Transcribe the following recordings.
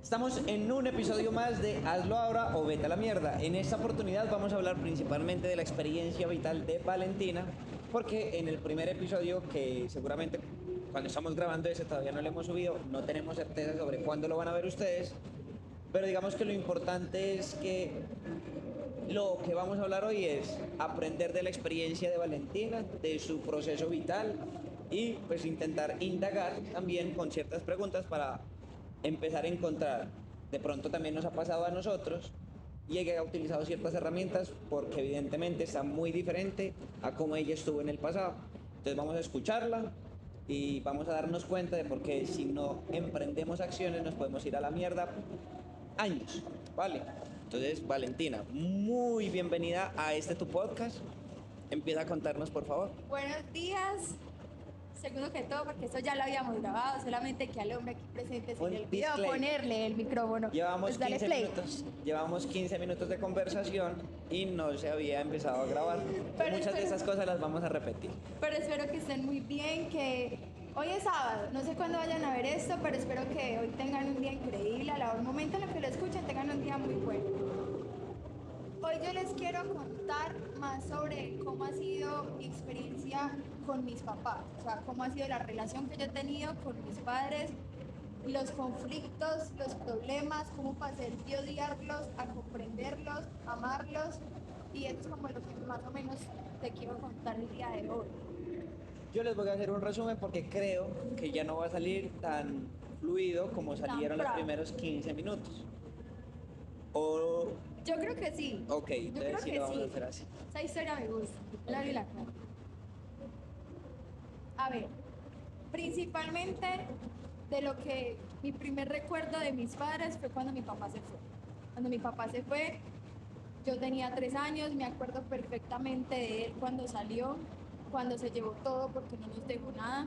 Estamos en un episodio más de Hazlo ahora o vete a la mierda. En esta oportunidad vamos a hablar principalmente de la experiencia vital de Valentina, porque en el primer episodio, que seguramente cuando estamos grabando ese todavía no lo hemos subido, no tenemos certeza sobre cuándo lo van a ver ustedes, pero digamos que lo importante es que lo que vamos a hablar hoy es aprender de la experiencia de Valentina, de su proceso vital y pues intentar indagar también con ciertas preguntas para empezar a encontrar. De pronto también nos ha pasado a nosotros y ella ha utilizado ciertas herramientas porque evidentemente está muy diferente a cómo ella estuvo en el pasado. Entonces vamos a escucharla y vamos a darnos cuenta de por qué si no emprendemos acciones nos podemos ir a la mierda años, ¿vale? Entonces, Valentina, muy bienvenida a este tu podcast. Empieza a contarnos, por favor. Buenos días. Segundo que todo, porque esto ya lo habíamos grabado, solamente que al hombre aquí presente se Un le olvidó disclaimer. ponerle el micrófono. Llevamos Pues dale 15 play. minutos, llevamos 15 minutos de conversación y no se había empezado a grabar. Pero Muchas de espero- esas cosas las vamos a repetir. Pero espero que estén muy bien, que hoy es sábado, no sé cuándo vayan a ver esto, pero espero que hoy tengan un día increíble, a la momento en el que lo escuchen tengan un día muy bueno. Hoy yo les quiero contar más sobre cómo ha sido mi experiencia con mis papás, o sea, cómo ha sido la relación que yo he tenido con mis padres, los conflictos, los problemas, cómo pasé de odiarlos a comprenderlos, amarlos, y eso es como lo que más o menos te quiero contar el día de hoy. Yo les voy a hacer un resumen porque creo que ya no va a salir tan fluido como salieron los bravo. primeros 15 minutos. O, Yo creo que sí. ok, Yo entonces creo sí que lo vamos a sí. hacer así. Esa historia me gusta. La vi la cara. A ver, principalmente de lo que mi primer recuerdo de mis padres fue cuando mi papá se fue. Cuando mi papá se fue, yo tenía 3 años, me acuerdo perfectamente de él cuando salió, cuando se llevó todo porque no nos dejó nada.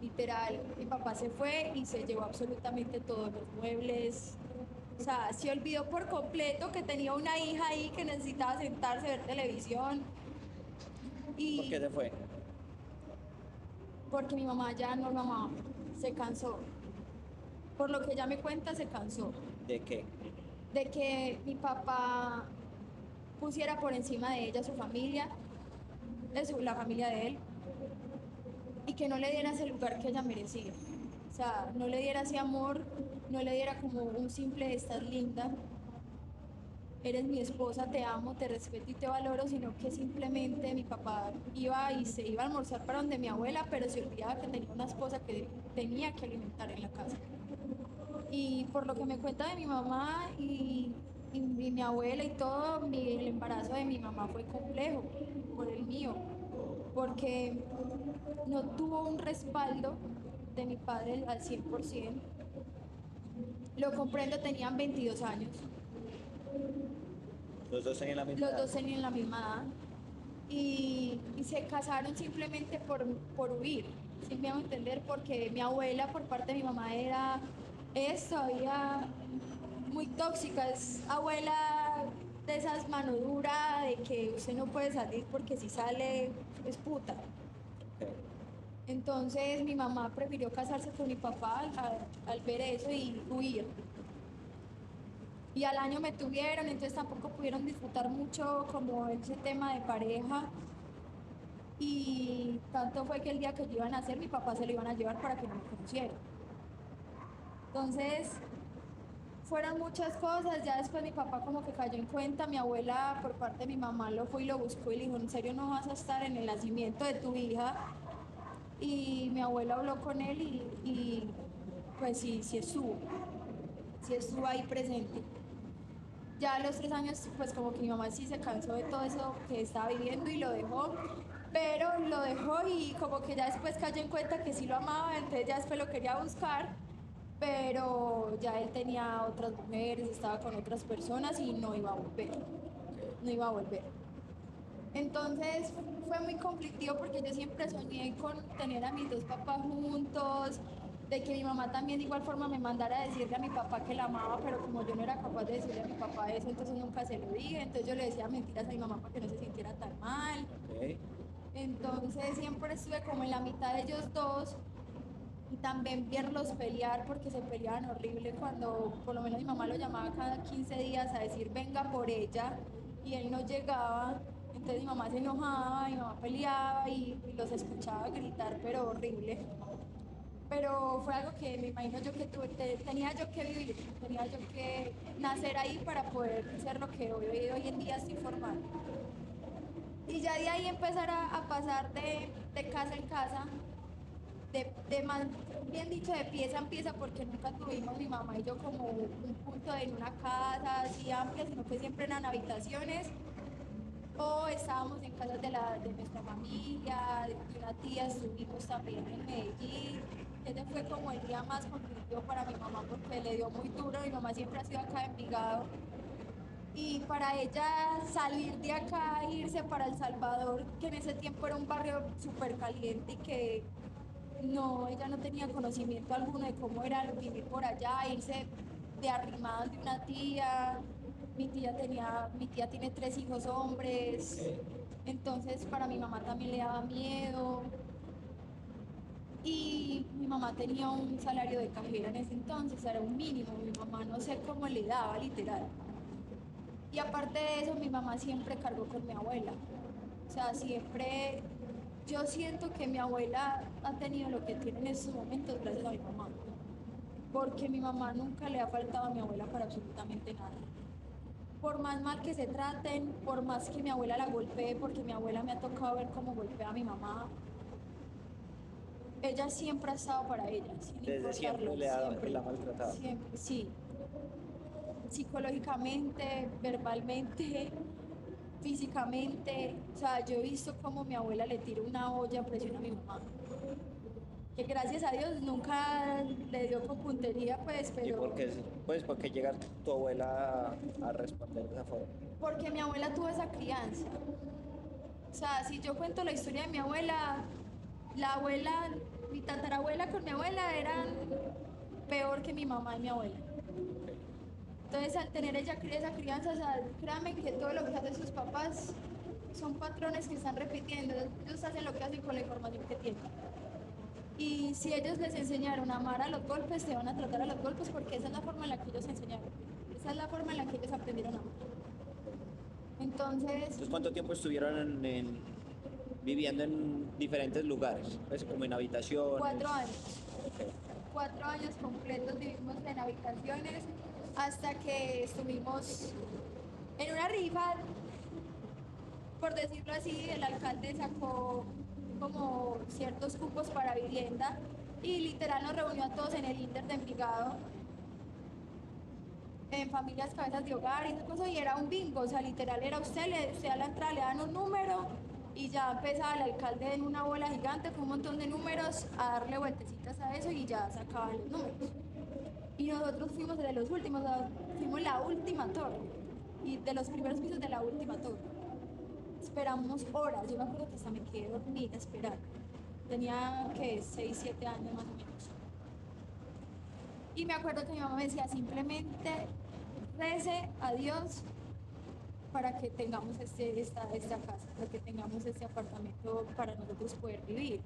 Literal, mi papá se fue y se llevó absolutamente todos los muebles. O sea, se olvidó por completo que tenía una hija ahí que necesitaba sentarse a ver televisión. ¿Por qué Y se fue? porque mi mamá ya no lo amaba, se cansó. Por lo que ella me cuenta, se cansó ¿De qué? de que mi papá pusiera por encima de ella su familia, la familia de él, y que no le diera ese lugar que ella merecía. O sea, no le diera ese amor, no le diera como un simple estás linda, eres mi esposa, te amo, te respeto y te valoro, sino que simplemente mi papá iba y se iba a almorzar para donde mi abuela, pero se olvidaba que tenía una esposa que tenía que alimentar en la casa. Y por lo que me cuenta de mi mamá y mi abuela y todo, el embarazo de mi mamá fue complejo por el mío, porque no tuvo un respaldo de mi padre al 100%. Lo comprendo, tenían 22 años. Los dos tenían la misma Los edad. dos tenían la misma edad y se casaron simplemente por huir, si me hago entender, porque mi abuela por parte de mi mamá es todavía muy tóxica, es abuela de esas mano dura, de que usted no puede salir porque si sale es puta. Ok. Entonces mi mamá prefirió casarse con mi papá al ver eso y huir. Y al año me tuvieron, entonces tampoco pudieron disfrutar mucho como ese tema de pareja. Y tanto fue que el día que yo iba a nacer, mi papá se lo iban a llevar para que no me conociera. Entonces, fueron muchas cosas. Ya después mi papá como que cayó en cuenta, mi abuela por parte de mi mamá lo fue y lo buscó y le dijo, ¿en serio no vas a estar en el nacimiento de tu hija? Y mi abuela habló con él y pues sí estuvo ahí presente. Ya a los 3 años, pues como que mi mamá sí se cansó de todo eso que estaba viviendo y lo dejó, pero lo dejó y como que ya después cayó en cuenta que sí lo amaba, entonces ya después lo quería buscar, pero ya él tenía otras mujeres, estaba con otras personas y no iba a volver, no iba a volver. Entonces fue muy conflictivo porque yo siempre soñé con tener a mis dos papás juntos, de que mi mamá también de igual forma me mandara a decirle a mi papá que la amaba, pero como yo no era capaz de decirle a mi papá eso, entonces nunca se lo dije, entonces yo le decía mentiras a mi mamá para que no se sintiera tan mal. Ok. Entonces siempre estuve como en la mitad de ellos dos y también verlos pelear porque se peleaban horrible cuando por lo menos mi mamá lo llamaba cada 15 días a decir venga por ella y él no llegaba. Entonces mi mamá se enojaba, mi mamá peleaba y los escuchaba gritar, pero horrible. Pero fue algo que me imagino yo que tenía yo que vivir, tenía yo que nacer ahí para poder ser lo que hoy en día estoy formando. Y ya de ahí empezar a pasar de casa en casa, de más bien dicho de pieza en pieza, porque nunca tuvimos mi mamá y yo como un punto en una casa así amplia, sino que siempre eran habitaciones o estábamos en casas de nuestra familia, de una tía, estuvimos también en Medellín. Ese fue como el día más conflictivo para mi mamá porque le dio muy duro, mi mamá siempre ha sido acá en Envigado y para ella salir de acá e irse para El Salvador, que en ese tiempo era un barrio súper caliente y que no, ella no tenía conocimiento alguno de cómo era vivir por allá, irse de arrimadas de una tía. Mi tía tiene 3 hijos hombres, entonces para mi mamá también le daba miedo. Y mi mamá tenía un salario de cajera en ese entonces, era un mínimo, mi mamá no sé cómo le daba literal. Y aparte de eso, mi mamá siempre cargó con mi abuela. O sea, siempre yo siento que mi abuela ha tenido lo que tiene en estos momentos gracias a mi mamá. Porque mi mamá nunca le ha faltado a mi abuela para absolutamente nada. Por más mal que se traten, por más que mi abuela la golpee, porque mi abuela me ha tocado ver cómo golpea a mi mamá, ella siempre ha estado para ella, sin Desde siempre importarlo, siempre, la ha maltratado. siempre, sí. Psicológicamente, verbalmente, físicamente, o sea, yo he visto cómo mi abuela le tira una olla a presión a mi mamá. Que gracias a Dios nunca le dio con puntería, pues, ¿Y pero por qué, pues, por qué llega tu abuela a responder de esa forma? porque mi abuela tuvo esa crianza. O sea, si yo cuento la historia de mi abuela, la abuela, mi tatarabuela con mi abuela eran peor que mi mamá y mi abuela. Entonces, al tener esa crianza, o sea, créanme que todo lo que hacen sus papás son patrones que están repitiendo. Ellos hacen lo que hacen con la información que tienen. Y si ellos les enseñaron a amar a los golpes, te van a tratar a los golpes porque esa es la forma en la que ellos enseñaron. Esa es la forma en la que ellos aprendieron a amar. Entonces, ¿cuánto tiempo estuvieron viviendo en diferentes lugares? Pues, como en habitaciones. 4 años. Ok. 4 años completos vivimos en habitaciones hasta que estuvimos en una rifa, por decirlo así, el alcalde sacó como ciertos cupos para vivienda y literal nos reunió a todos en el Inter de Envigado, en familias cabezas de hogar y esas cosas, y era un bingo, o sea, literal era usted a la entrada le dan un número y ya empezaba el alcalde en una bola gigante con un montón de números a darle vueltecitas a eso y ya sacaban los números. Y nosotros fuimos de los últimos, o sea, fuimos la última torre y de los primeros pisos de la última torre. Esperamos horas, yo me acuerdo que hasta me quedé dormida a esperar. Tenía que 6, 7 años más o menos. Y me acuerdo que mi mamá me decía simplemente rece a Dios para que tengamos esta casa, para que tengamos este apartamento para nosotros poder vivir.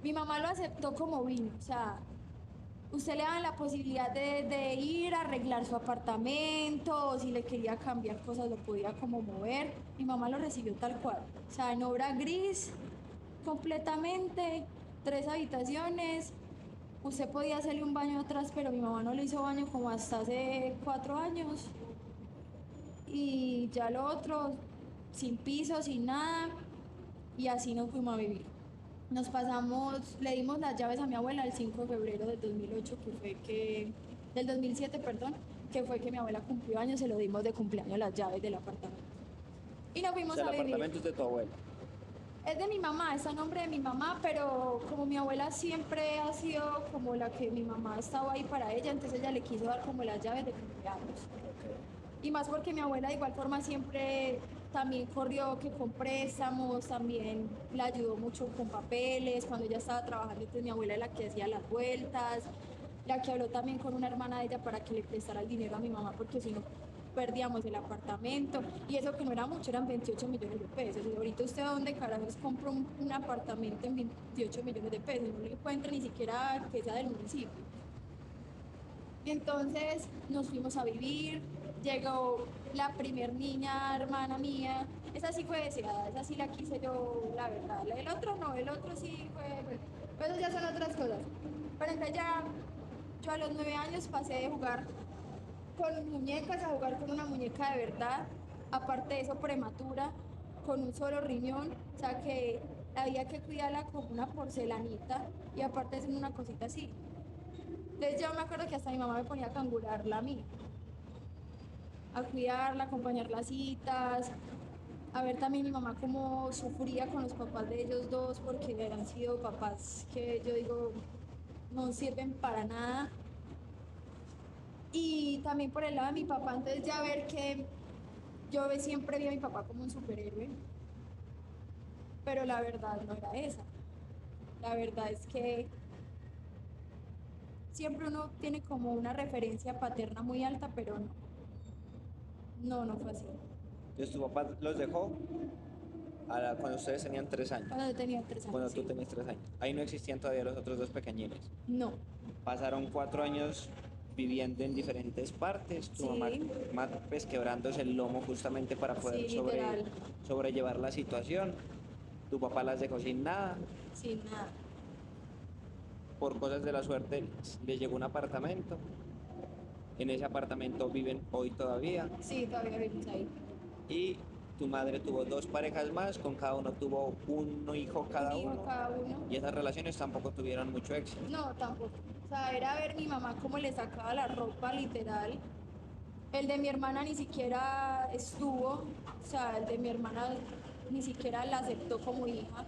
Mi mamá lo aceptó como vino, o sea, usted le daban la posibilidad de ir a arreglar su apartamento, o si le quería cambiar cosas lo podía como mover. Mi mamá lo recibió tal cual, o sea, en obra gris, completamente, 3 habitaciones. Usted podía hacerle un baño atrás, pero mi mamá no le hizo baño como hasta hace 4 años. Y ya lo otro, sin piso, sin nada, y así nos fuimos a vivir. Nos pasamos, le dimos las llaves a mi abuela el 5 de febrero del 2008, del 2007, perdón, que fue que mi abuela cumplió años, se lo dimos de cumpleaños las llaves del apartamento. Y nos fuimos O sea, a el vivir. apartamento es de tu abuela. Es de mi mamá, está a nombre de mi mamá, pero como mi abuela siempre ha sido como la que mi mamá estaba ahí para ella, entonces ella le quiso dar como las llaves de cumpleaños. Y más porque mi abuela de igual forma siempre también corrió que con préstamos, también la ayudó mucho con papeles, cuando ella estaba trabajando, entonces mi abuela es la que hacía las vueltas, la que habló también con una hermana de ella para que le prestara el dinero a mi mamá, porque si no, perdíamos el apartamento, y eso que no era mucho, eran 28 millones de pesos. Y ahorita usted a dónde carajos compra un apartamento en 28 millones de pesos, no lo encuentra ni siquiera que sea del municipio. Y entonces nos fuimos a vivir, llegó la primer niña, hermana mía, esa sí fue deseada, esa sí la quise yo, la verdad. El otro no, el otro sí fue, pero eso ya son otras cosas. Pero entonces ya, yo a los 9 años pasé de jugar con muñecas a jugar con una muñeca de verdad, aparte de eso prematura, con un solo riñón, o sea que había que cuidarla como una porcelanita y aparte de una cosita así. Entonces yo me acuerdo que hasta mi mamá me ponía a cangurarla a mí, a cuidarla, a acompañar las citas, a ver también mi mamá cómo sufría con los papás de ellos dos, porque han sido papás que yo digo no sirven para nada. Y también por el lado de mi papá, entonces ya ver que yo siempre vi a mi papá como un superhéroe, pero la verdad no era esa. La verdad es que siempre uno tiene como una referencia paterna muy alta, pero no. No, no fue así. Entonces tu papá los dejó cuando ustedes tenían 3 años, Cuando yo tenía 3 años. cuando tú Sí. tenías 3 años. Ahí no existían todavía los otros dos pequeñines. No. Pasaron 4 años viviendo en diferentes partes, tu Sí. mamá pues quebrándose el lomo justamente para poder Sí, literal. sobrellevar la situación. Tu papá las dejó sin nada. Sin nada. Por cosas de la suerte les llegó un apartamento. En ese apartamento viven hoy todavía. Sí, todavía vivimos ahí. Y tu madre tuvo dos parejas más, con cada uno tuvo un hijo cada Un hijo uno. cada uno. Y esas relaciones tampoco tuvieron mucho éxito. No, tampoco. O sea, era ver mi mamá cómo le sacaba la ropa literal. El de mi hermana ni siquiera estuvo, o sea, el de mi hermana ni siquiera la aceptó como hija.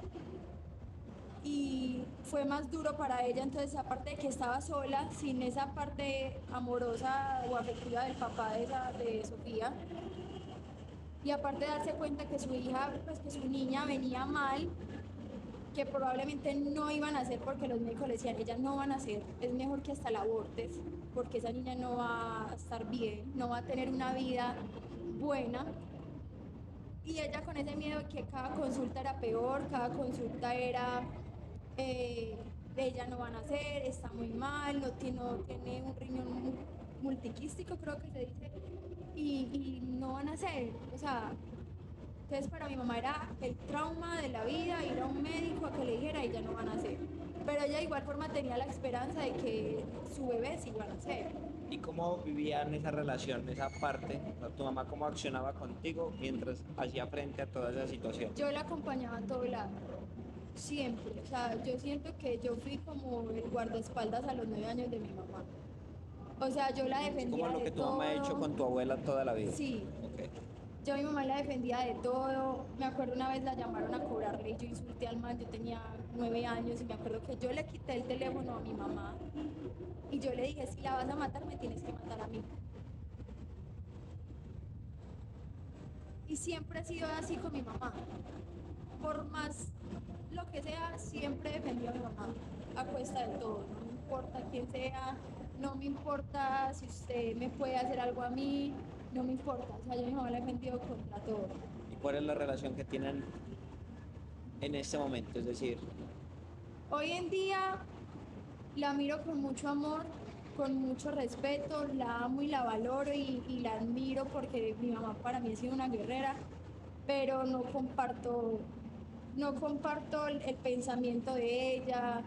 Y fue más duro para ella, entonces aparte de que estaba sola, sin esa parte amorosa o afectiva del papá de Sofía, y aparte de darse cuenta que su hija, pues que su niña venía mal, que probablemente no iban a hacer porque los médicos le decían, ella no van a hacer, es mejor que hasta la abortes, porque esa niña no va a estar bien, no va a tener una vida buena. Y ella con ese miedo de que cada consulta era peor, cada consulta era, de ella no van a hacer, está muy mal, no tiene un riñón multiquístico, creo que se dice, y no van a hacer, o sea, entonces para mi mamá era el trauma de la vida, ir a un médico a que le dijera y ya no van a hacer. Pero ella de igual forma tenía la esperanza de que su bebé sí iban a hacer. ¿Y cómo vivían esa relación, esa parte? ¿Tu mamá cómo accionaba contigo mientras hacía frente a toda esa situación? Yo la acompañaba a todo lado, siempre. O sea, yo siento que yo fui como el guardaespaldas a los 9 años de mi mamá. O sea, yo la defendía Como lo de que tu todo. mamá ha hecho con tu abuela toda la vida. Sí. Okay. Yo a mi mamá la defendía de todo. Me acuerdo una vez la llamaron a cobrarle y yo insulté al man. Yo tenía 9 años y me acuerdo que yo le quité el teléfono a mi mamá y yo le dije, si la vas a matar, me tienes que matar a mí. Y siempre he sido así con mi mamá. Por más lo que sea, siempre defendí a mi mamá a cuesta de todo. No me importa quién sea, no me importa si usted me puede hacer algo a mí, no me importa. O sea, yo a mi mamá la he defendido contra todo. ¿Y cuál es la relación que tienen en este momento? Es decir, Hoy en día la miro con mucho amor, con mucho respeto, la amo y la valoro y la admiro porque mi mamá para mí ha sido una guerrera, pero no comparto el pensamiento de ella,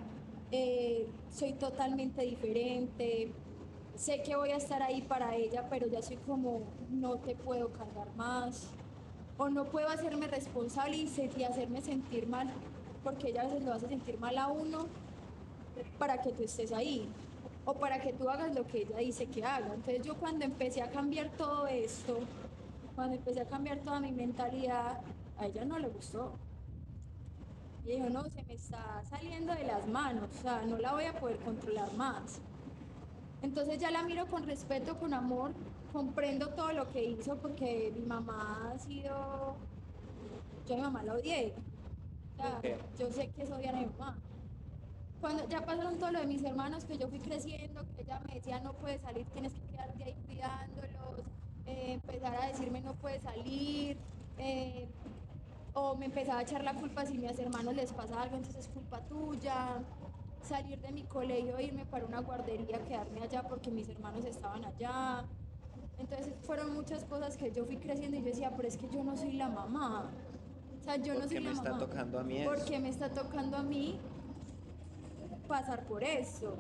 soy totalmente diferente, sé que voy a estar ahí para ella, pero ya soy como, no te puedo cargar más, o no puedo hacerme responsable y hacerme sentir mal, porque ella a veces lo hace sentir mal a uno para que tú estés ahí o para que tú hagas lo que ella dice que haga. Entonces yo cuando empecé a cambiar todo esto, cuando empecé a cambiar toda mi mentalidad, a ella no le gustó. Y dijo, no, se me está saliendo de las manos, o sea, no la voy a poder controlar más. Entonces ya la miro con respeto, con amor, comprendo todo lo que hizo porque mi mamá ha sido, yo a mi mamá la odié. O sea, yo sé que es odiar a mi mamá. Cuando ya pasaron todo lo de mis hermanos, que yo fui creciendo, que ella me decía no puedes salir, tienes que quedarte ahí cuidándolos, no puedes salir, eh, o me empezaba a echar la culpa si a mis hermanos les pasa algo, entonces es culpa tuya. Salir de mi colegio, irme para una guardería, quedarme allá porque mis hermanos estaban allá. Entonces fueron muchas cosas que yo fui creciendo y yo decía, pero es que yo no soy la mamá. O sea, yo no ¿Por soy qué me la está mamá. tocando a mí ¿Por eso? qué me está tocando a mí pasar por eso?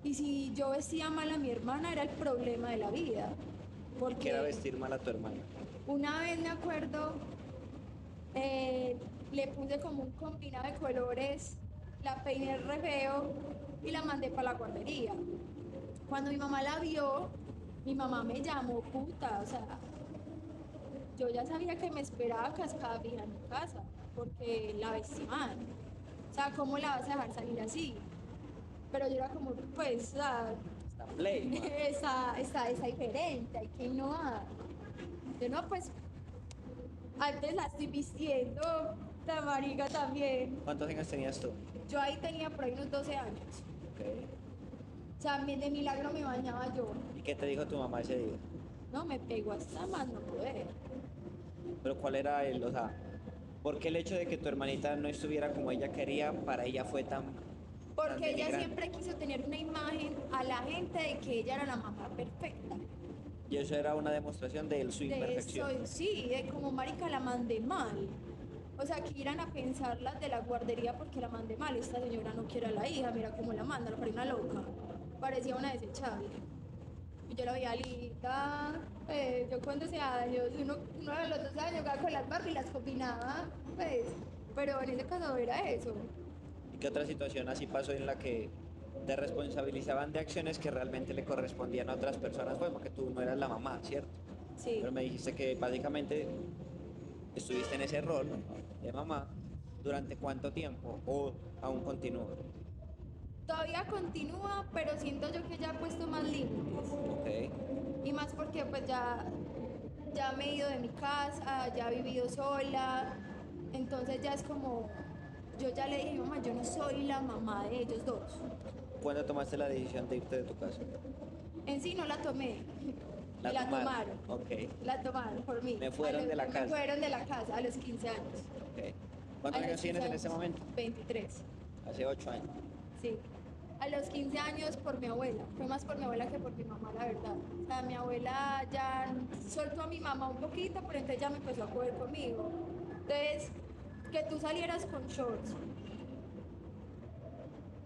Y si yo vestía mal a mi hermana era el problema de la vida. ¿Qué era Porque vestir mal a tu hermana? una vez me acuerdo, le puse como un combinado de colores, la peiné re feo y la mandé para la guardería. Cuando mi mamá la vio, mi mamá me llamó puta, o sea, yo ya sabía que me esperaba cascada fija en mi casa, porque la vestí mal. O sea, ¿cómo la vas a dejar salir así? Pero yo era como, pues, o sea, Está play, man. está diferente, hay que innovar. Yo no, pues, antes la estoy vistiendo, la marica también. ¿Cuántos años tenías tú? Yo ahí tenía por ahí unos 12 años. Ok. O sea, de milagro me bañaba yo. ¿Y qué te dijo tu mamá ese día? No, me pegó hasta más no poder. Pero ¿cuál era el, o sea, por qué el hecho de que tu hermanita no estuviera como ella quería, para ella fue tan Porque ella denigrante? siempre quiso tener una imagen a la gente de que ella era la mamá perfecta. Y eso era una demostración de su De eso, imperfección. sí, de como marica la mandé mal. O sea, que irán a pensar las de la guardería porque la mandé mal. Esta señora no quiere a la hija, mira cómo la manda, la parecía una loca. Parecía una desechable. Y yo la veía linda. Yo con 12 años, uno de los 12 años jugaba con las Barbie y las combinaba, pues. Pero en ese caso era eso. ¿Y qué otra situación así pasó en la que te responsabilizaban de acciones que realmente le correspondían a otras personas? Pues porque tú no eras la mamá, ¿cierto? Sí. Pero me dijiste que básicamente estuviste en ese rol de mamá durante cuánto tiempo o aún continúa. Todavía continúa, pero siento yo que ya he puesto más límites. Ok. Y más porque pues ya me he ido de mi casa, ya he vivido sola. Entonces ya es como, yo ya le dije a mi mamá, yo no soy la mamá de ellos dos. ¿Cuándo tomaste la decisión de irte de tu casa? En sí no la tomé, La me la tomaron. tomaron. Ok. La tomaron por mí. Me fueron de la casa. Me fueron de la casa a los 15 años. Ok. ¿Cuántos A los años tienes 15 en este años. momento? 23. Hace 8 años. Sí. A los 15 años por mi abuela. Fue más por mi abuela que por mi mamá, la verdad. O sea, mi abuela ya soltó a mi mamá un poquito, pero entonces ya me empezó a coger conmigo. Entonces, que tú salieras con shorts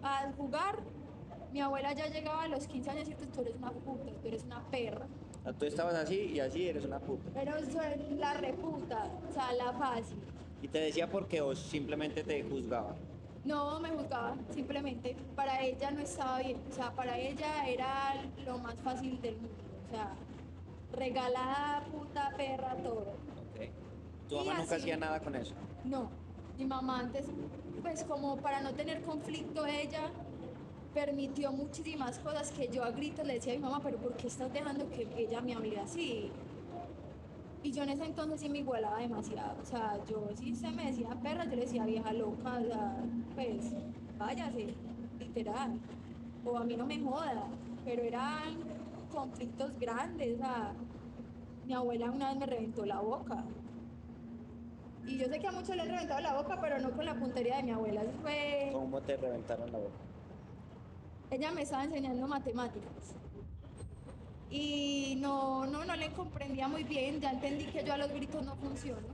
a jugar, mi abuela ya llegaba a los 15 años y dice, tú eres una puta, tú eres una perra. O sea, tú estabas así y así eres una puta. Pero soy la reputa, o sea, la fácil. Y te decía porque o simplemente te juzgaba. No me juzgaba, simplemente para ella no estaba bien, o sea, para ella era lo más fácil del mundo, o sea, regalada, puta, perra, todo. Ok. ¿Tu Y mamá nunca así, hacía nada con eso? no, mi mamá antes, pues como para no tener conflicto ella, permitió muchísimas cosas que yo a gritos le decía a mi mamá, pero ¿por qué estás dejando que ella me hable así? Y yo en ese entonces sí me igualaba demasiado. O sea, yo si se me decía perra, yo le decía vieja loca, o sea, pues váyase, literal. O a mí no me joda. Pero eran conflictos grandes. O sea, mi abuela una vez me reventó la boca. Y yo sé que a muchos le han reventado la boca, pero no con la puntería de mi abuela. Eso fue. ¿Cómo te reventaron la boca? Ella me estaba enseñando matemáticas. Y no le comprendía muy bien, ya entendí que yo a los gritos no funciono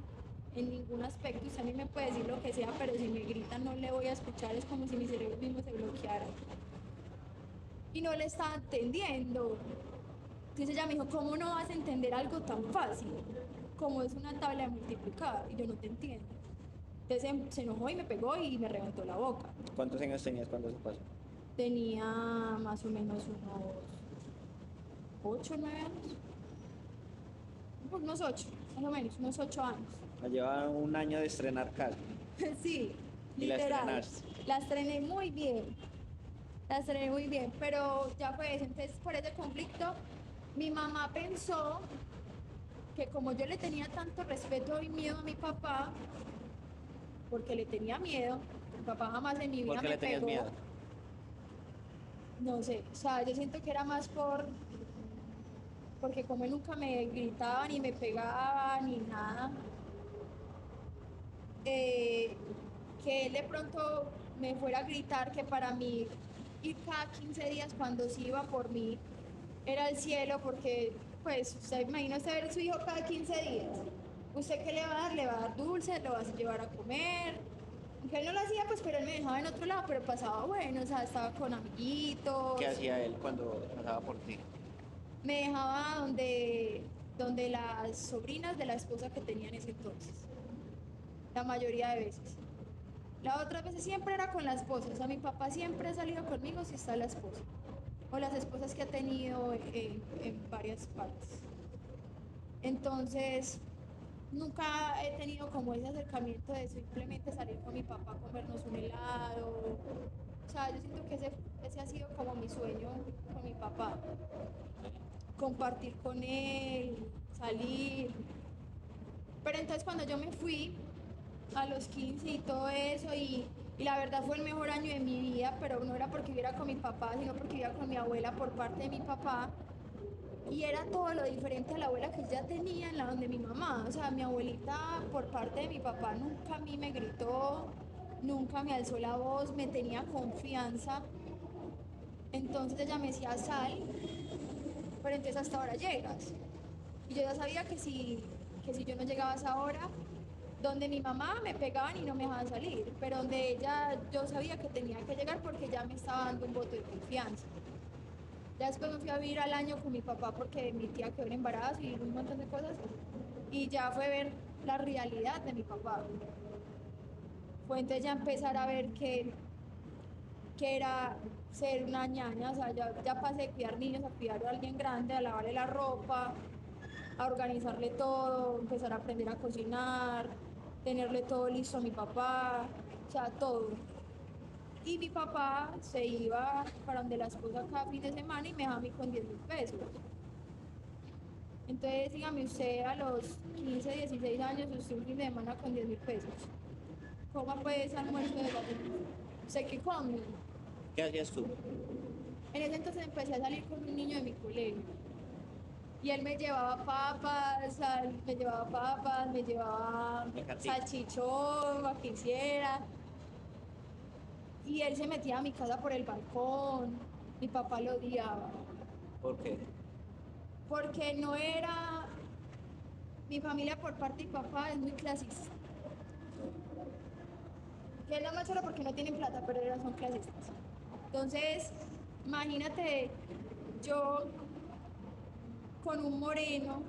en ningún aspecto, usted a mí me puede decir lo que sea, pero si me gritan no le voy a escuchar, es como si mi cerebro mismo se bloqueara. Y no le estaba entendiendo. Entonces ella me dijo, ¿cómo no vas a entender algo tan fácil? Como es una tabla de multiplicar, y yo no te entiendo. Entonces se enojó y me pegó y me reventó la boca. ¿Cuántos años tenías cuando eso pasó? Tenía más o menos unos 8 o 9 años. Unos 8, más o menos, unos 8 años. Me llevaba un año de estrenar casa. Sí, ¿Y la literal. estrenaste? La estrené muy bien. La estrené muy bien, pero ya fue eso. Entonces, por ese conflicto, mi mamá pensó que como yo le tenía tanto respeto y miedo a mi papá, porque le tenía miedo, mi papá jamás en mi vida ¿Por qué me le tenías pegó. miedo? No sé, o sea, yo siento que era más porque como él nunca me gritaba ni me pegaba ni nada, que él de pronto me fuera a gritar, que para mí ir cada 15 días cuando sí iba por mí era el cielo, porque pues usted imagina usted ver a su hijo cada 15 días. ¿Usted qué le va a dar? ¿Le va a dar dulce? ¿Lo va a llevar a comer? Aunque él no lo hacía, pues, pero él me dejaba en otro lado, pero pasaba bueno, o sea, estaba con amiguitos. ¿Qué hacía él cuando pasaba por ti? Me dejaba donde las sobrinas de la esposa que tenía en ese entonces, la mayoría de veces. La otra vez siempre era con la esposa, o sea, mi papá siempre ha salido conmigo si está la esposa, o las esposas que ha tenido en varias partes. Entonces, nunca he tenido como ese acercamiento de simplemente salir con mi papá a comernos un helado. O sea, yo siento que ese ha sido como mi sueño con mi papá. Compartir con él, salir. Pero entonces cuando yo me fui a los 15 y todo eso, y la verdad fue el mejor año de mi vida, pero no era porque viviera con mi papá, sino porque vivía con mi abuela por parte de mi papá. Y era todo lo diferente a la abuela que ya tenía en la donde mi mamá. O sea, mi abuelita por parte de mi papá nunca a mí me gritó, nunca me alzó la voz, me tenía confianza. Entonces ella me decía, sal, pero entonces hasta ahora llegas. Y yo ya sabía que si yo no llegaba a esa hora, donde mi mamá me pegaban y no me dejaban salir, pero donde ella yo sabía que tenía que llegar porque ya me estaba dando un voto de confianza. Ya después me fui a vivir al año con mi papá porque mi tía quedó en embarazo y un montón de cosas. Y ya fue ver la realidad de mi papá. Fue entonces ya empezar a ver que era ser una ñaña. O sea, ya pasé de cuidar niños a cuidar a alguien grande, a lavarle la ropa, a organizarle todo, empezar a aprender a cocinar, tenerle todo listo a mi papá, o sea, todo. Y mi papá se iba para donde la esposa cada fin de semana y me dejaba a mí con 10.000 pesos. Entonces, dígame usted, a los 15, 16 años, usted un fin de semana con 10.000 pesos. ¿Cómo puede ese almuerzo de domingo? ¿Usted qué come? ¿Qué hacías tú? En ese entonces empecé a salir con un niño de mi colegio. Y él me llevaba papas, me llevaba Mecatica. salchichón, lo que hiciera. Y él se metía a mi casa por el balcón. Mi papá lo odiaba. ¿Por qué? Porque no era. Mi familia por parte de mi papá es muy clasista. Que es lo más solo porque no tienen plata, pero ellos son clasistas. Entonces, imagínate yo con un moreno,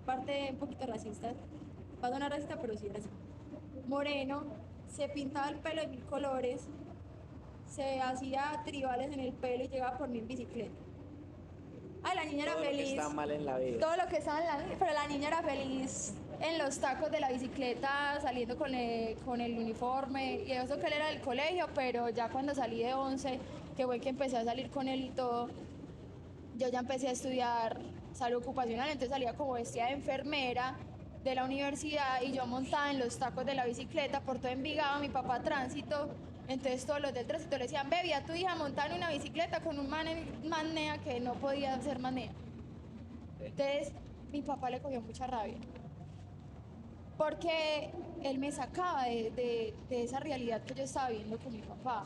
parte un poquito racista, va a sonar racista, pero sí era así. Moreno, se pintaba el pelo de 1000 colores, se hacía tribales en el pelo y llegaba por mí en bicicleta. Ah, la niña era Todo lo que feliz. está mal en la vida. Todo lo que estaba en pero la niña era feliz en los tacos de la bicicleta, saliendo con el uniforme, y eso que él era del colegio, pero ya cuando salí de 11, que fue que empecé a salir con él y todo, yo ya empecé a estudiar salud ocupacional, entonces salía como vestida de enfermera de la universidad y yo montada en los tacos de la bicicleta por todo Envigado, mi papá tránsito, entonces todos los del tránsito le decían, ve, a tu hija montar en una bicicleta con un manea que no podía ser manea. Entonces mi papá le cogió mucha rabia, porque él me sacaba de esa realidad que yo estaba viendo con mi papá,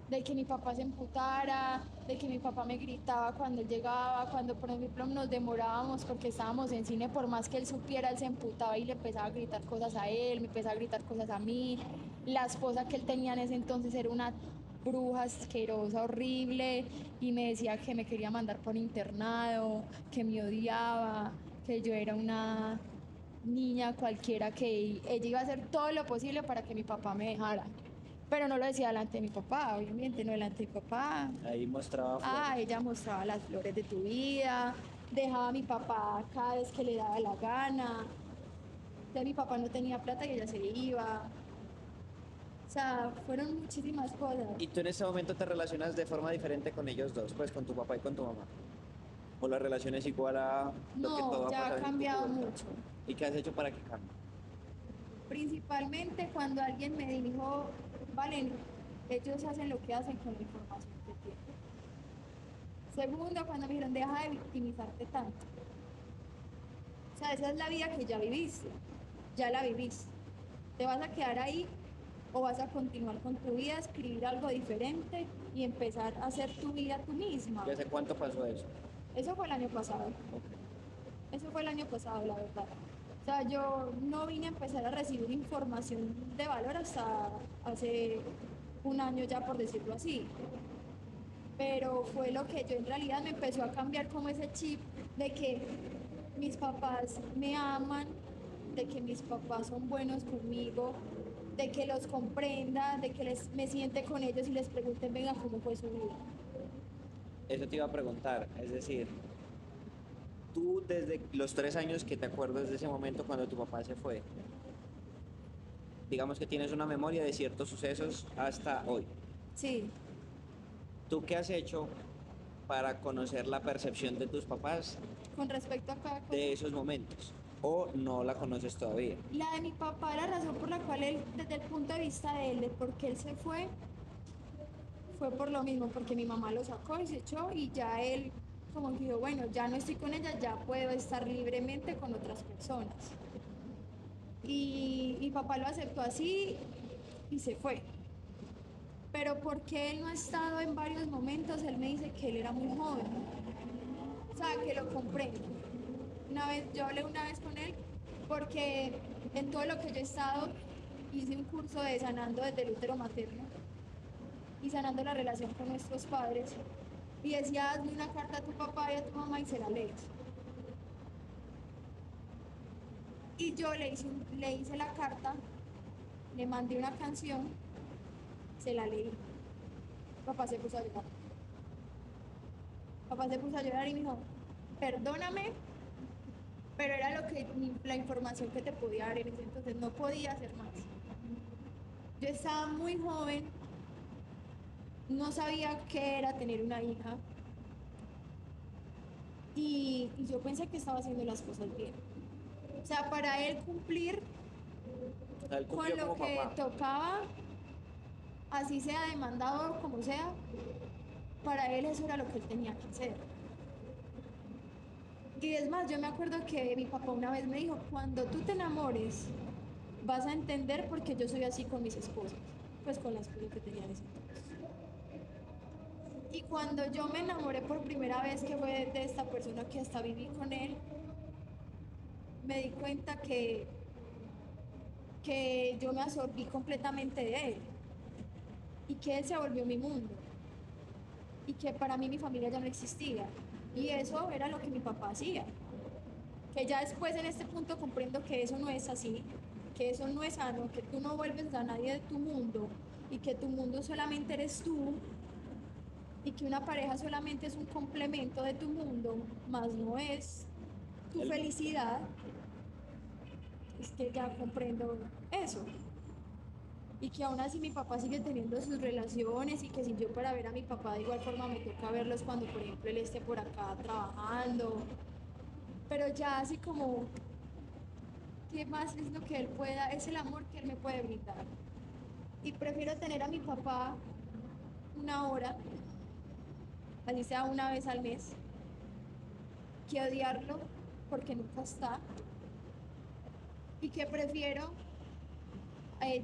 de que mi papá se emputara, de que mi papá me gritaba cuando él llegaba, cuando por ejemplo nos demorábamos porque estábamos en cine, por más que él supiera, él se emputaba y le empezaba a gritar cosas a él, me empezaba a gritar cosas a mí. La esposa que él tenía en ese entonces era una bruja asquerosa, horrible, y me decía que me quería mandar por internado, que me odiaba, que yo era una niña cualquiera, que ella iba a hacer todo lo posible para que mi papá me dejara. Pero no lo decía delante de mi papá, obviamente, no delante de mi papá. Ahí mostraba flores. Ella mostraba las flores de tu vida, dejaba a mi papá cada vez que le daba la gana. Entonces mi papá no tenía plata y ella se iba. O sea, fueron muchísimas cosas. ¿Y tú en ese momento te relacionas de forma diferente con ellos dos, pues con tu papá y con tu mamá? ¿O la relación es igual a lo que todo No, ha ya pasado ha en tu cambiado juventud? mucho. ¿Y qué has hecho para que cambie? Principalmente cuando alguien me dijo, Valen, ellos hacen lo que hacen con la información que tienen. Segundo, cuando me dijeron, deja de victimizarte tanto. O sea, esa es la vida que ya viviste, ya la viviste. ¿Te vas a quedar ahí o vas a continuar con tu vida, escribir algo diferente y empezar a hacer tu vida tú misma? ¿Y hace cuánto pasó eso? Eso fue el año pasado. Ok. Eso fue el año pasado, la verdad. O sea, yo no vine a empezar a recibir información de valor hasta hace un año ya, por decirlo así. Pero fue lo que yo en realidad me empezó a cambiar como ese chip de que mis papás me aman, de que mis papás son buenos conmigo, de que los comprenda, de que me siente con ellos y les pregunten, venga, cómo fue su vida. Eso te iba a preguntar, es decir, tú desde los 3 años que te acuerdas de ese momento cuando tu papá se fue, digamos que tienes una memoria de ciertos sucesos hasta hoy. Sí, ¿Tú qué has hecho para conocer la percepción de tus papás con respecto a cada cosa. de esos momentos? ¿O no la conoces todavía? La de mi papá, la razón por la cual él, desde el punto de vista de él, de por qué él se fue por lo mismo, porque mi mamá lo sacó y se echó y ya él como que dijo, bueno, ya no estoy con ella, ya puedo estar libremente con otras personas. Y mi papá lo aceptó así y se fue. Pero porque él no ha estado en varios momentos, él me dice que él era muy joven. O sea, que lo comprendo. Yo hablé una vez con él porque en todo lo que yo he estado hice un curso de sanando desde el útero materno y sanando la relación con nuestros padres. Y decía, hazle una carta a tu papá y a tu mamá y se la lees. Y yo le hice la carta, le mandé una canción, se la leí. Papá se puso a llorar. Papá se puso a llorar y me dijo, perdóname, pero era la información que te podía dar en ese entonces, no podía hacer más. Yo estaba muy joven, no sabía qué era tener una hija y yo pensé que estaba haciendo las cosas bien. O sea, para él cumplir O sea, él con cumplió lo como que papá. tocaba, así sea demandado como sea, para él eso era lo que él tenía que hacer. Y es más, yo me acuerdo que mi papá una vez me dijo, cuando tú te enamores, vas a entender por qué yo soy así con mis esposas, pues con la esposa que tenía en ese entonces. Y cuando yo me enamoré por primera vez, que fue de esta persona que hasta viví con él, me di cuenta que yo me absorbí completamente de él y que él se volvió mi mundo y que para mí mi familia ya no existía. Y eso era lo que mi papá hacía. Que ya después en este punto comprendo que eso no es así, que eso no es sano, que tú no vuelves a nadie de tu mundo y que tu mundo solamente eres tú y que una pareja solamente es un complemento de tu mundo, más no es tu El mundo. felicidad. Es que ya comprendo eso. Y que aún así mi papá sigue teniendo sus relaciones y que si yo para ver a mi papá de igual forma me toca verlos cuando por ejemplo él esté por acá trabajando, pero ya así como, ¿qué más es lo que él pueda? Es el amor que él me puede brindar. Y prefiero tener a mi papá una hora, así sea una vez al mes, que odiarlo porque nunca está. Y que prefiero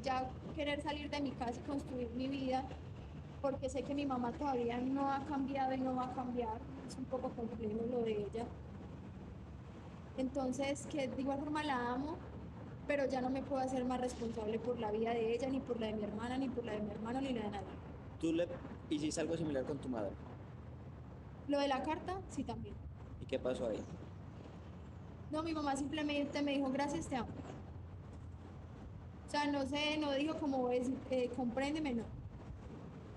ya querer salir de mi casa y construir mi vida porque sé que mi mamá todavía no ha cambiado y no va a cambiar. Es un poco complejo lo de ella. Entonces, que de igual forma la amo, pero ya no me puedo hacer más responsable por la vida de ella, ni por la de mi hermana, ni por la de mi hermano, ni la de nadie. Tú le hiciste algo similar con tu madre. Lo de la carta, sí también. ¿Y qué pasó ahí? No, mi mamá simplemente me dijo, gracias, te amo. O sea, no sé, no dijo como es, compréndeme, no.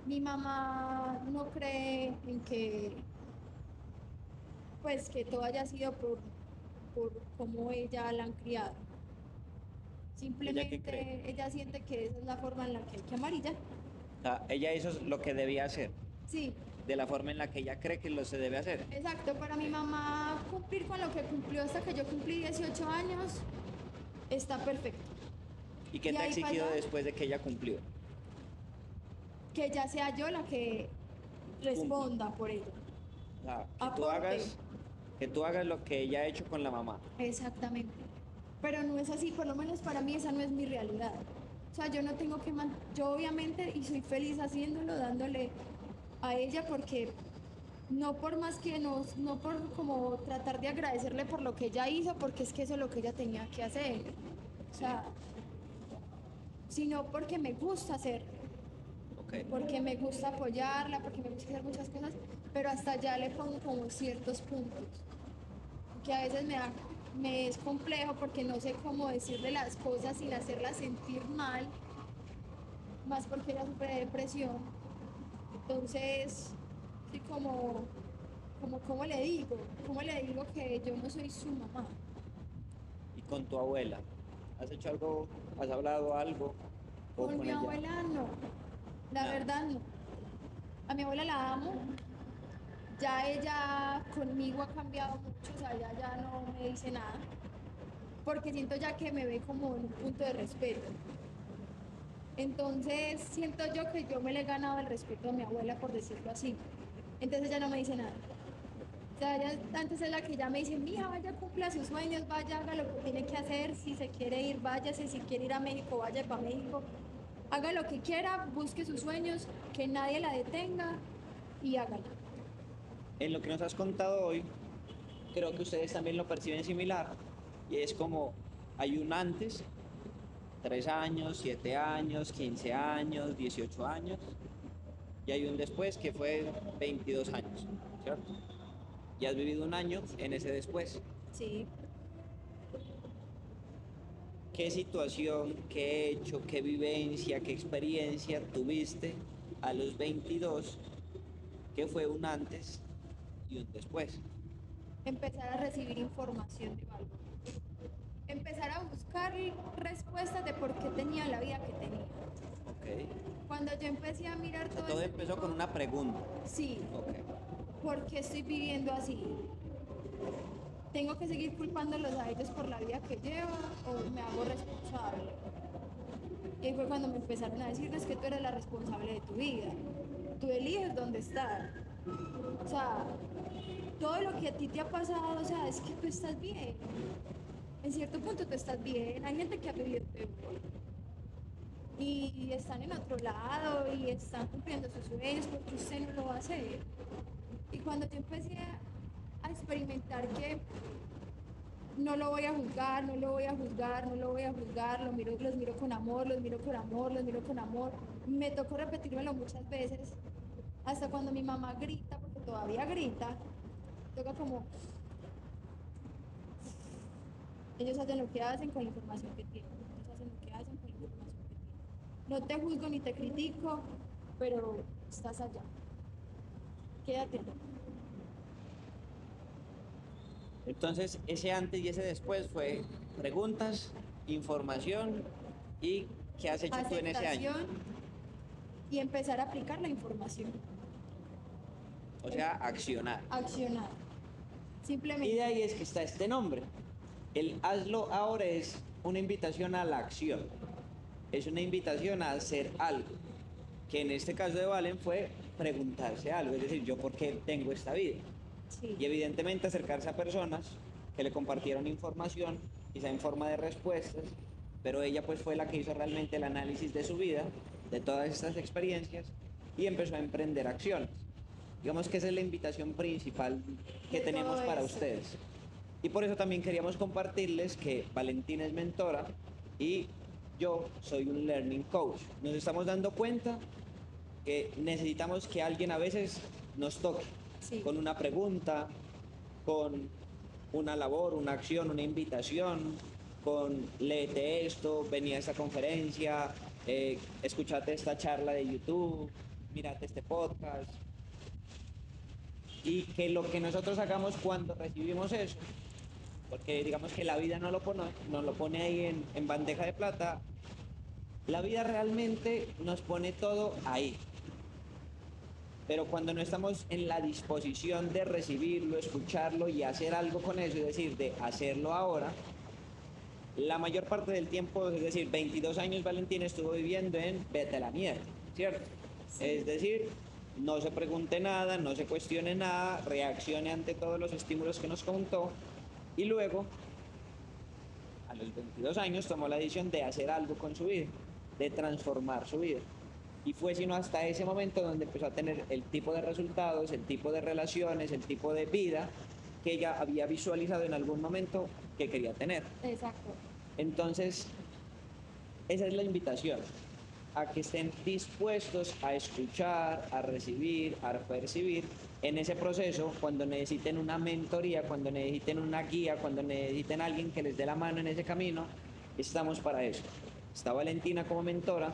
Mi mamá no cree en que, pues, que todo haya sido por cómo ella la han criado. ¿Ella qué cree? Simplemente ella siente que esa es la forma en la que hay que amar y ya. O sea, ella hizo lo que debía hacer, Sí, de la forma en la que ella cree que lo se debe hacer. exacto. Para mi mamá cumplir con lo que cumplió hasta que yo cumplí 18 años está perfecto. ¿Y qué Y te ha ahí para exigido allá, después de que ella cumplió? que ya sea yo la que Cumpla. responda por ella. O sea, aporte. que tú hagas lo que ella ha hecho con la mamá. Exactamente. Pero no es así, por lo menos para mí esa no es mi realidad. O sea, yo no tengo que yo obviamente y soy feliz haciéndolo, dándole a ella porque no por más que no por como tratar de agradecerle por lo que ella hizo, porque es que eso es lo que ella tenía que hacer. O Sí, sea, sino porque me gusta hacerlo, ok. porque me gusta apoyarla, porque me gusta hacer muchas cosas, pero hasta allá le pongo como ciertos puntos, que a veces me es complejo porque no sé cómo decirle las cosas sin hacerla sentir mal, más porque ella sufre de depresión. Entonces, sí, ¿cómo le digo que yo no soy su mamá? Y con tu abuela, ¿has hecho algo, has hablado algo o Con con mi ella? abuela no, la Nada. verdad no. A mi abuela la amo, ya ella conmigo ha cambiado mucho, o sea, ella ya no me dice nada, porque siento ya que me ve como en un punto de respeto. Entonces siento yo que yo me le he ganado el respeto a mi abuela, por decirlo así. Entonces ella no me dice nada. O sea, ella antes es la que ya me dice, mija, vaya, cumpla sus sueños, vaya, haga lo que tiene que hacer, si se quiere ir, váyase, si quiere ir a México, vaya para México, haga lo que quiera, busque sus sueños, que nadie la detenga y hágalo. En lo que nos has contado hoy, creo que ustedes también lo perciben similar. Y es como hay un antes, 3 años, 7 años, 15 años, 18 años, y hay un después que fue 22 años, ¿cierto? Y has vivido un año en ese después. Sí. ¿Qué situación, qué hecho, qué vivencia, qué experiencia tuviste a los 22 que fue un antes y un después? Empezar a recibir información de valor. Empezar a buscar respuestas de por qué tenía la vida que tenía. Ok. Cuando yo empecé a mirar O sea, todo todo ese empezó tipo, con una pregunta. sí, Ok. ¿por qué estoy viviendo así? ¿Tengo que seguir culpándolos a ellos por la vida que llevo o me hago responsable? Y ahí fue cuando me empezaron a decirles que tú eres la responsable de tu vida. Tú eliges dónde estar. O sea, todo lo que a ti te ha pasado, o sea, es que tú estás bien. En cierto punto tú estás bien. Hay gente que ha vivido peor y están en otro lado y están cumpliendo sus sueños porque usted no lo va a hacer. Y cuando yo empecé a experimentar que no lo voy a juzgar, no lo voy a juzgar, no lo voy a juzgar, los miro con amor, los miro con amor, los miro con amor. Me tocó repetírmelo muchas veces, hasta cuando mi mamá grita, porque todavía grita, toca como, ellos hacen lo que hacen con la información que tienen, ellos hacen lo que hacen con la información que tienen. No te juzgo ni te critico, pero estás allá, quédate allá. Entonces, ese antes y ese después fue preguntas, información y qué has hecho tú en ese año. Aceptación y empezar a aplicar la información, O sea, accionar. accionar, Y de simplemente. ahí es que está este nombre. El hazlo ahora es una invitación a la acción. Es una invitación a hacer algo. Que en este caso de Valen fue preguntarse algo. Es decir, ¿yo por qué tengo esta vida? Sí. Y evidentemente acercarse a personas que le compartieron información, quizá en forma de respuestas, pero ella pues fue la que hizo realmente el análisis de su vida, de todas estas experiencias, y empezó a emprender acciones. Digamos que esa es la invitación principal que De tenemos todo para eso. ustedes. Y por eso también queríamos compartirles que Valentina es mentora y yo soy un learning coach. Nos estamos dando cuenta que necesitamos que alguien a veces nos toque Sí. con una pregunta, con una labor, una acción, una invitación, con léete esto, vení a esta conferencia, escuchate esta charla de YouTube, mírate este podcast. Y que lo que nosotros hagamos cuando recibimos eso, porque digamos que la vida nos lo pone ahí en bandeja de plata, la vida realmente nos pone todo ahí. Pero cuando no estamos en la disposición de recibirlo, escucharlo y hacer algo con eso, es decir, de hacerlo ahora, la mayor parte del tiempo, es decir, 22 años Valentín estuvo viviendo en vete a la mierda, ¿cierto? Sí. Es decir, no se pregunte nada, no se cuestione nada, reaccione ante todos los estímulos que nos contó y luego, a los 22 años, tomó la decisión de hacer algo con su vida, de transformar su vida. Y fue sino hasta ese momento donde empezó a tener el tipo de resultados, el tipo de relaciones, el tipo de vida que ella había visualizado en algún momento que quería tener. Exacto. Entonces, esa es la invitación, a que estén dispuestos a escuchar, a recibir, a percibir en ese proceso, cuando necesiten una mentoría, cuando necesiten una guía, cuando necesiten alguien que les dé la mano en ese camino, estamos para eso. Está Valentina como mentora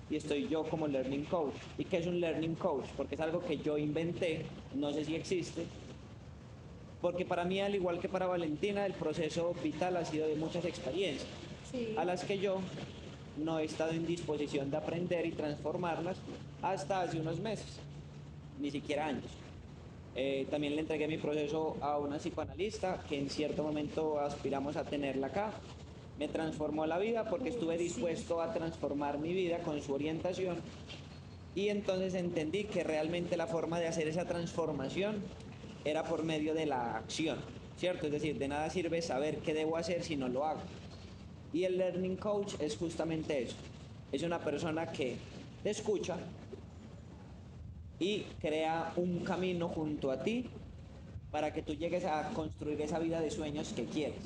y estoy yo como learning coach. ¿Y qué es un learning coach? Porque es algo que yo inventé, no sé si existe, porque para mí, al igual que para Valentina, el proceso vital ha sido de muchas experiencias, Sí. a las que yo no he estado en disposición de aprender y transformarlas hasta hace unos meses, ni siquiera años. También le entregué mi proceso a una psicoanalista que en cierto momento aspiramos a tenerla acá. Me transformó la vida porque estuve dispuesto a transformar mi vida con su orientación y entonces entendí que realmente la forma de hacer esa transformación era por medio de la acción, ¿cierto? Es decir, de nada sirve saber qué debo hacer si no lo hago. Y el Learning Coach es justamente eso. Es una persona que te escucha y crea un camino junto a ti para que tú llegues a construir esa vida de sueños que quieres.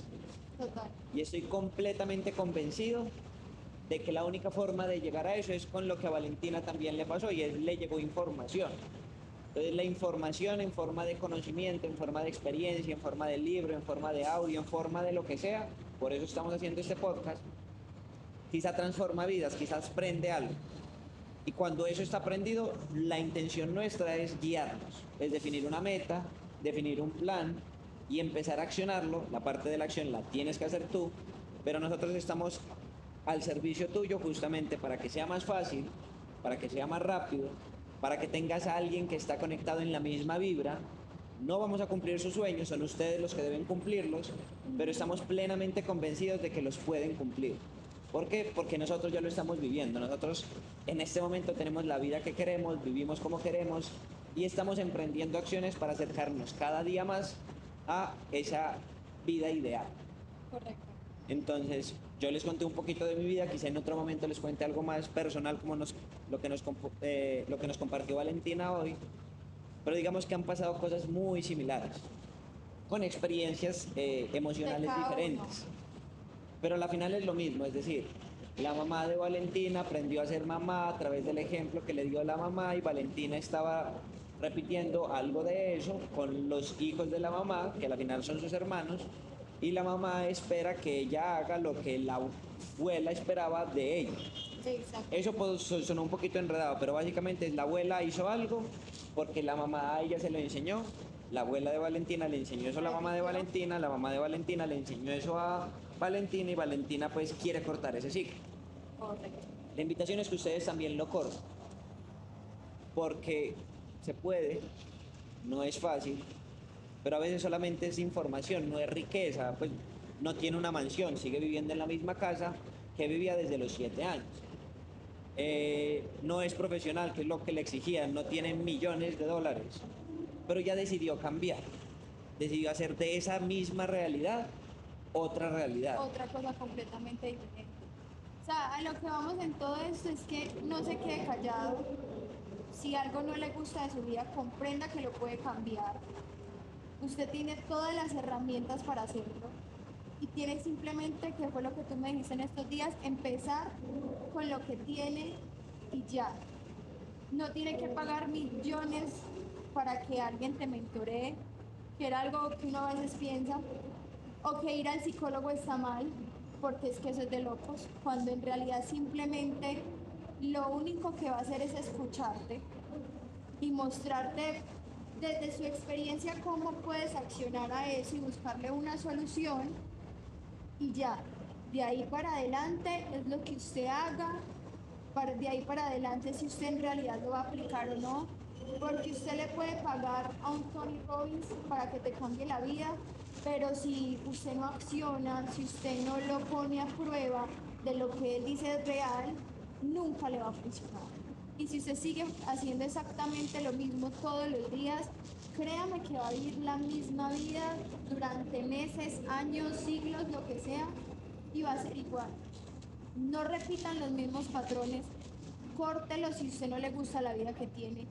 Total. Y estoy completamente convencido de que la única forma de llegar a eso es con lo que a Valentina también le pasó y es le llegó información. Entonces la información en forma de conocimiento, en forma de experiencia, en forma de libro, en forma de audio, en forma de lo que sea, por eso estamos haciendo este podcast, quizá transforma vidas, quizás prende algo. Y cuando eso está prendido, la intención nuestra es guiarnos, es definir una meta, definir un plan y empezar a accionarlo. La parte de la acción la tienes que hacer tú, pero nosotros estamos al servicio tuyo justamente para que sea más fácil, para que sea más rápido, para que tengas a alguien que está conectado en la misma vibra. No vamos a cumplir sus sueños, son ustedes los que deben cumplirlos, pero estamos plenamente convencidos de que los pueden cumplir. ¿Por qué? Porque nosotros ya lo estamos viviendo. Nosotros en este momento tenemos la vida que queremos, vivimos como queremos y estamos emprendiendo acciones para acercarnos cada día más a esa vida ideal. Correcto. Entonces, yo les conté un poquito de mi vida, quizá en otro momento les cuente algo más personal como lo que nos compartió Valentina hoy, pero digamos que han pasado cosas muy similares, con experiencias emocionales diferentes. Pero a la final es lo mismo, es decir, la mamá de Valentina aprendió a ser mamá a través del ejemplo que le dio la mamá y Valentina estaba repitiendo algo de eso con los hijos de la mamá, que al final son sus hermanos, y la mamá espera que ella haga lo que la abuela esperaba de ella. Exacto. Eso sonó un poquito enredado, pero básicamente la abuela hizo algo porque la mamá a ella se lo enseñó. La abuela de Valentina le enseñó eso a la mamá de Valentina, la mamá de Valentina le enseñó eso a Valentina y Valentina pues quiere cortar ese ciclo. Correcto. La invitación es que ustedes también lo corten, porque se puede, no es fácil, pero a veces solamente es información, no es riqueza, pues no tiene una mansión, sigue viviendo en la misma casa que vivía desde los 7 años. No es profesional, que es lo que le exigían, no tiene millones de dólares, pero ya decidió cambiar, decidió hacer de esa misma realidad otra realidad. Otra cosa completamente diferente. O sea, a lo que vamos en todo esto es que no se quede callado. Si algo no le gusta de su vida, comprenda que lo puede cambiar. Usted tiene todas las herramientas para hacerlo. Y tiene simplemente, que fue lo que tú me dijiste en estos días, empezar con lo que tiene y ya. No tiene que pagar millones para que alguien te mentoree, que era algo que uno a veces piensa, o que ir al psicólogo está mal, porque es que eso es de locos, cuando en realidad simplemente lo único que va a hacer es escucharte y mostrarte desde su experiencia cómo puedes accionar a eso y buscarle una solución y ya. De ahí para adelante es lo que usted haga, de ahí para adelante si usted en realidad lo va a aplicar o no, porque usted le puede pagar a un Tony Robbins para que te cambie la vida, pero si usted no acciona, si usted no lo pone a prueba de lo que él dice es real, nunca le va a funcionar. Y si usted sigue haciendo exactamente lo mismo todos los días, créame que va a vivir la misma vida durante meses, años, siglos, lo que sea, y va a ser igual. No repitan los mismos patrones, córtelos si a usted no le gusta la vida que tiene,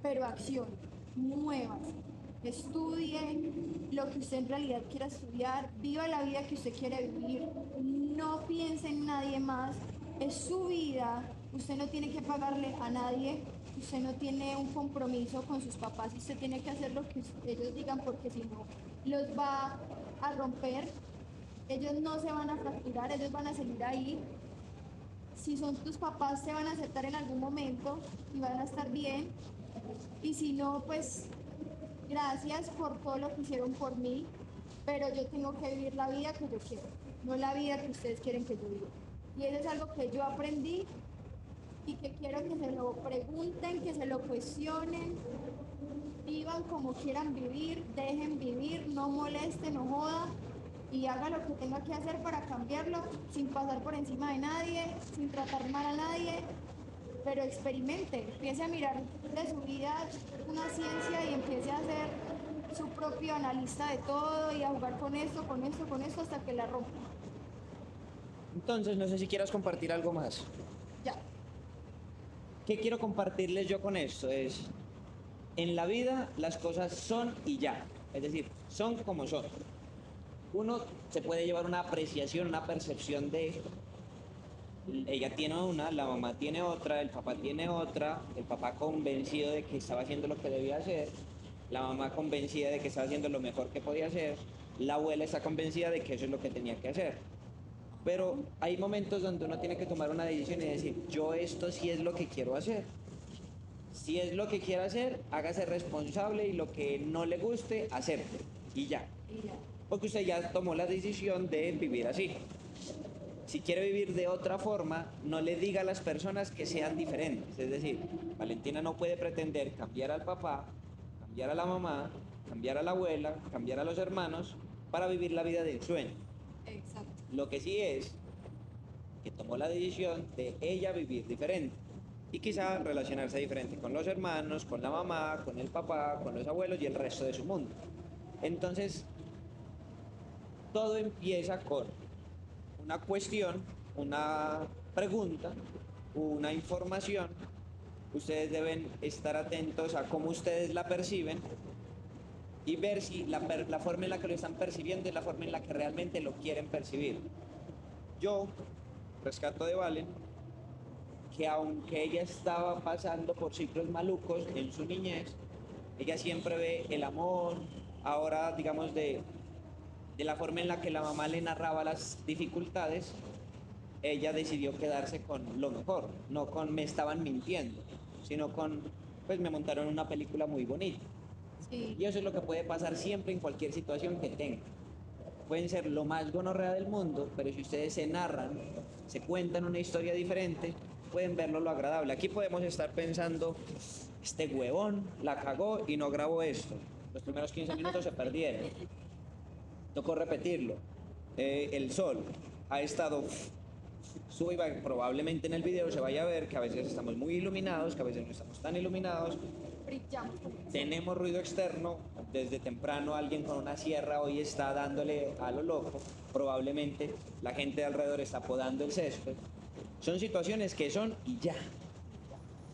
pero acción, muévase, estudie lo que usted en realidad quiera estudiar, viva la vida que usted quiere vivir, no piense en nadie más, es su vida, usted no tiene que pagarle a nadie, usted no tiene un compromiso con sus papás, usted tiene que hacer lo que ellos digan porque si no los va a romper, ellos no se van a fracturar, ellos van a seguir ahí. Si son tus papás, te van a aceptar en algún momento y van a estar bien. Y si no, pues gracias por todo lo que hicieron por mí, pero yo tengo que vivir la vida que yo quiero, no la vida que ustedes quieren que yo viva. Y eso es algo que yo aprendí y que quiero que se lo pregunten, que se lo cuestionen, vivan como quieran vivir, dejen vivir, no molesten, no jodan y haga lo que tenga que hacer para cambiarlo sin pasar por encima de nadie, sin tratar mal a nadie, pero experimente, empiece a mirar de su vida una ciencia y empiece a ser su propio analista de todo y a jugar con esto, con esto, con esto hasta que la rompa. Entonces, no sé si quieras compartir algo más. Ya. ¿Qué quiero compartirles yo con esto? Es, en la vida las cosas son y ya. Es decir, son como son. Uno se puede llevar una apreciación, una percepción de ella tiene una, la mamá tiene otra, el papá tiene otra, el papá convencido de que estaba haciendo lo que debía hacer, la mamá convencida de que estaba haciendo lo mejor que podía hacer, la abuela está convencida de que eso es lo que tenía que hacer. Pero hay momentos donde uno tiene que tomar una decisión y decir, yo esto sí es lo que quiero hacer. Si es lo que quiere hacer, hágase responsable y lo que no le guste, acepte. Y ya. Porque usted ya tomó la decisión de vivir así. Si quiere vivir de otra forma, no le diga a las personas que sean diferentes. Es decir, Valentina no puede pretender cambiar al papá, cambiar a la mamá, cambiar a la abuela, cambiar a los hermanos para vivir la vida del sueño. Exacto. Lo que sí es que tomó la decisión de ella vivir diferente y quizá relacionarse diferente con los hermanos, con la mamá, con el papá, con los abuelos y el resto de su mundo. Entonces, todo empieza con una cuestión, una pregunta, una información. Ustedes deben estar atentos a cómo ustedes la perciben y ver si la forma en la que lo están percibiendo es la forma en la que realmente lo quieren percibir. Yo rescato de Valen que aunque ella estaba pasando por ciclos malucos en su niñez, ella siempre ve el amor, ahora digamos de la forma en la que la mamá le narraba las dificultades, ella decidió quedarse con lo mejor, no con me estaban mintiendo, sino con pues me montaron una película muy bonita. Sí. Y eso es lo que puede pasar siempre en cualquier situación que tengan. Pueden ser lo más gonorrea del mundo, pero si ustedes se narran, se cuentan una historia diferente, pueden verlo lo agradable. Aquí podemos estar pensando, este huevón la cagó y no grabó esto. Los primeros 15 minutos se perdieron. Tocó repetirlo. El sol ha estado sube y baja. Probablemente en el video se vaya a ver que a veces estamos muy iluminados, que a veces no estamos tan iluminados. Brillamos. Tenemos ruido externo, desde temprano alguien con una sierra hoy está dándole a lo loco, probablemente la gente de alrededor está podando el césped. Son situaciones que son y ya.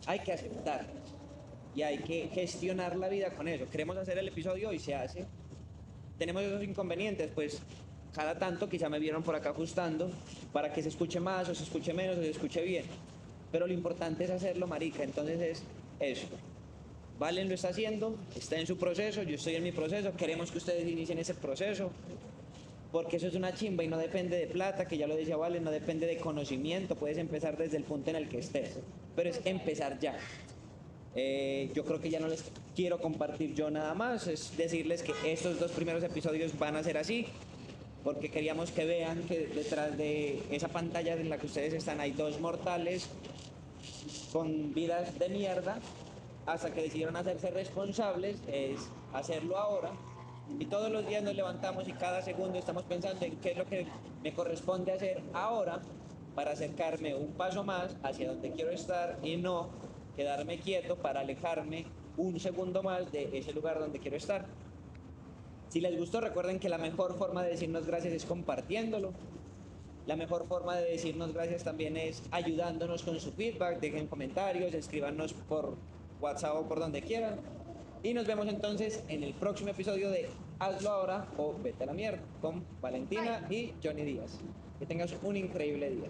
Hay que aceptarlas y hay que gestionar la vida con eso. Queremos hacer el episodio y se hace. Tenemos esos inconvenientes, pues cada tanto quizá me vieron por acá ajustando para que se escuche más o se escuche menos o se escuche bien. Pero lo importante es hacerlo, marica, entonces es eso. Valen lo está haciendo, está en su proceso, yo estoy en mi proceso, queremos que ustedes inicien ese proceso, porque eso es una chimba y no depende de plata, que ya lo decía Valen, no depende de conocimiento, puedes empezar desde el punto en el que estés, pero es empezar ya. Yo creo que ya no les quiero compartir yo nada más, es decirles que estos dos primeros episodios van a ser así, porque queríamos que vean que detrás de esa pantalla en la que ustedes están hay dos mortales con vidas de mierda, hasta que decidieron hacerse responsables, es hacerlo ahora. Y todos los días nos levantamos y cada segundo estamos pensando en qué es lo que me corresponde hacer ahora para acercarme un paso más hacia donde quiero estar y no quedarme quieto para alejarme un segundo más de ese lugar donde quiero estar. Si les gustó, recuerden que la mejor forma de decirnos gracias es compartiéndolo. La mejor forma de decirnos gracias también es ayudándonos con su feedback. Dejen comentarios, escríbanos por WhatsApp o por donde quieran. Y nos vemos entonces en el próximo episodio de Hazlo Ahora o Vete a la Mierda con Valentina y Johnny Díaz. Que tengas un increíble día.